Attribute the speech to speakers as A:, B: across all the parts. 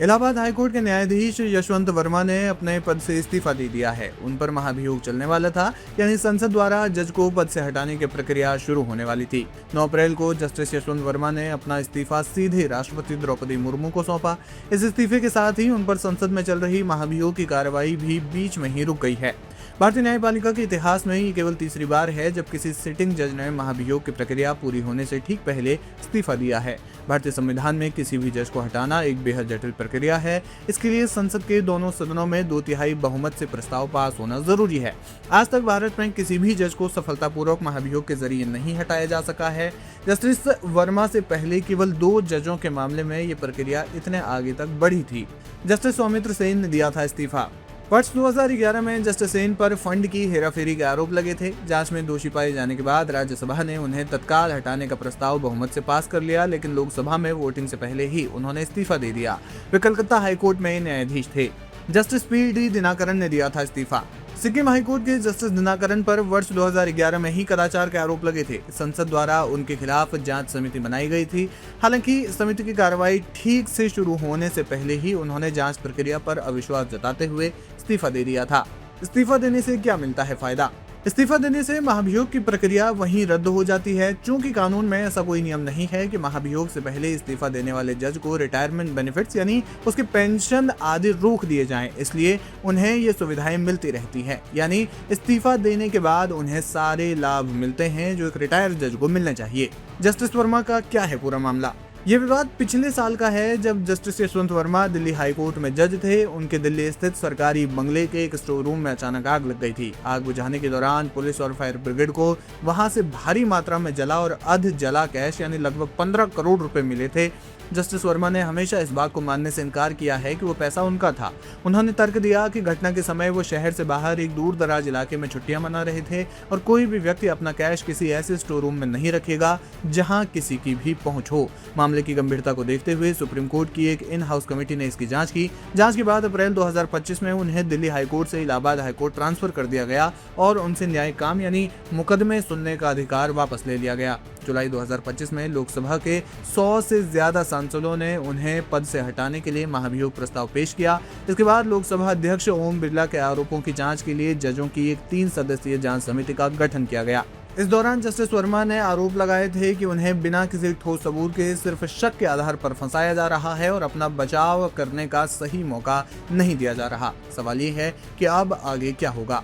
A: Allahabad high court के न्यायाधीश यशवंत वर्मा ने अपने पद से इस्तीफा दे दिया है। उन पर महाभियोग चलने वाला था, यानी संसद द्वारा जज को पद से हटाने की प्रक्रिया शुरू होने वाली थी। 9 अप्रैल को जस्टिस यशवंत वर्मा ने अपना इस्तीफा सीधे राष्ट्रपति द्रौपदी मुर्मू को सौंपा। इस इस्तीफे के साथ ही उन पर संसद में चल रही महाभियोग की कार्रवाई भी बीच में ही रुक गई है। भारतीय न्यायपालिका के इतिहास में ये केवल तीसरी बार है जब किसी सिटिंग जज ने महाभियोग की प्रक्रिया पूरी होने से ठीक पहले इस्तीफा दिया है। भारतीय संविधान में किसी भी जज को हटाना एक बेहद जटिल प्रक्रिया है। इसके लिए संसद के दोनों सदनों में 2/3 बहुमत से प्रस्ताव पास होना जरूरी है। आज तक भारत में किसी भी जज को सफलतापूर्वक महाभियोग के जरिए नहीं हटाया जा सका है। जस्टिस वर्मा से पहले केवल 2 जजों के मामले में ये प्रक्रिया इतने आगे तक बढ़ी थी। जस्टिस सौमित्र सेन ने दिया था इस्तीफा। वर्ष 2011 में जस्टिस सेन पर फंड की हेराफेरी के आरोप लगे थे। जांच में दोषी पाए जाने के बाद राज्यसभा ने उन्हें तत्काल हटाने का प्रस्ताव बहुमत से पास कर लिया, लेकिन लोकसभा में वोटिंग से पहले ही उन्होंने इस्तीफा दे दिया। वे कलकत्ता हाईकोर्ट में न्यायाधीश थे। Justice PD. दिनाकरन ने दिया था इस्तीफा। सिक्किम हाईकोर्ट के जस्टिस दिनाकरन पर वर्ष 2011 में ही कदाचार के आरोप लगे थे। संसद द्वारा उनके खिलाफ जांच समिति बनाई गई थी। हालांकि समिति की कार्रवाई ठीक से शुरू होने से पहले ही उन्होंने जांच प्रक्रिया पर अविश्वास जताते हुए इस्तीफा दे दिया था। इस्तीफा देने से क्या मिलता है फायदा? इस्तीफा देने से महाभियोग की प्रक्रिया वहीं रद्द हो जाती है। चूंकि कानून में ऐसा कोई नियम नहीं है कि महाभियोग से पहले इस्तीफा देने वाले जज को रिटायरमेंट बेनिफिट्स यानी उसके पेंशन आदि रोक दिए जाएं, इसलिए उन्हें ये सुविधाएं मिलती रहती हैं। यानी इस्तीफा देने के बाद उन्हें सारे लाभ मिलते हैं जो एक रिटायर्ड जज को मिलने चाहिए। जस्टिस वर्मा का क्या है पूरा मामला? ये विवाद पिछले साल का है, जब जस्टिस यशवंत वर्मा दिल्ली हाईकोर्ट में जज थे। उनके दिल्ली स्थित सरकारी बंगले के एक स्टोर रूम में अचानक आग लग गई थी। आग बुझाने के दौरान पुलिस और फायर ब्रिगेड को वहां से भारी मात्रा में जला और अध जला कैश यानी लगभग 15 करोड़ रुपए मिले थे। जस्टिस वर्मा ने हमेशा इस बात को मानने से इनकार किया है कि वो पैसा उनका था। उन्होंने तर्क दिया कि घटना के समय वो शहर से बाहर एक दूर दराज इलाके में छुट्टियां मना रहे थे और कोई भी व्यक्ति अपना कैश किसी ऐसे स्टोर रूम में नहीं रखेगा जहां किसी की भी पहुंच हो। मामले की गंभीरता को देखते हुए सुप्रीम कोर्ट की एक इन हाउस कमेटी ने इसकी जांच की। जांच के बाद अप्रैल 2025 में उन्हें दिल्ली हाईकोर्ट से इलाहाबाद हाईकोर्ट ट्रांसफर कर दिया गया और उनसे न्यायिक काम यानी मुकदमे सुनने का अधिकार वापस ले लिया गया। जुलाई 2025 में लोकसभा के 100 से ज्यादा सांसदों ने उन्हें पद से हटाने के लिए महाभियोग प्रस्ताव पेश किया। इसके बाद लोकसभा अध्यक्ष ओम बिरला के आरोपों की जांच के लिए जजों की एक 3 सदस्यीय जांच समिति का गठन किया गया। इस दौरान जस्टिस वर्मा ने आरोप लगाए थे कि उन्हें बिना किसी ठोस सबूत के सिर्फ शक के आधार पर फंसाया जा रहा है और अपना बचाव करने का सही मौका नहीं दिया जा रहा। सवाल ये है कि अब आगे क्या होगा?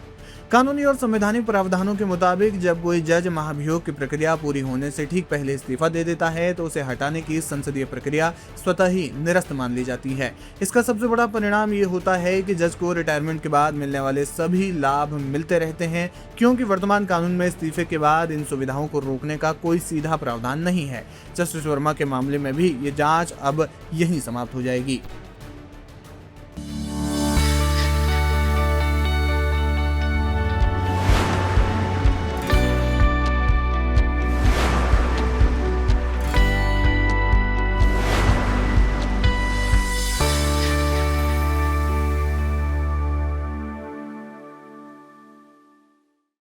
A: कानूनी और संवैधानिक प्रावधानों के मुताबिक जब कोई जज महाभियोग की प्रक्रिया पूरी होने से ठीक पहले इस्तीफा दे देता है तो उसे हटाने की संसदीय प्रक्रिया स्वतः ही निरस्त मान ली जाती है। इसका सबसे बड़ा परिणाम ये होता है कि जज को रिटायरमेंट के बाद मिलने वाले सभी लाभ मिलते रहते हैं, क्योंकि वर्तमान कानून में इस्तीफे के बाद इन सुविधाओं को रोकने का कोई सीधा प्रावधान नहीं है। जस्टिस वर्मा के मामले में भी ये जांच अब यहीं समाप्त हो जाएगी।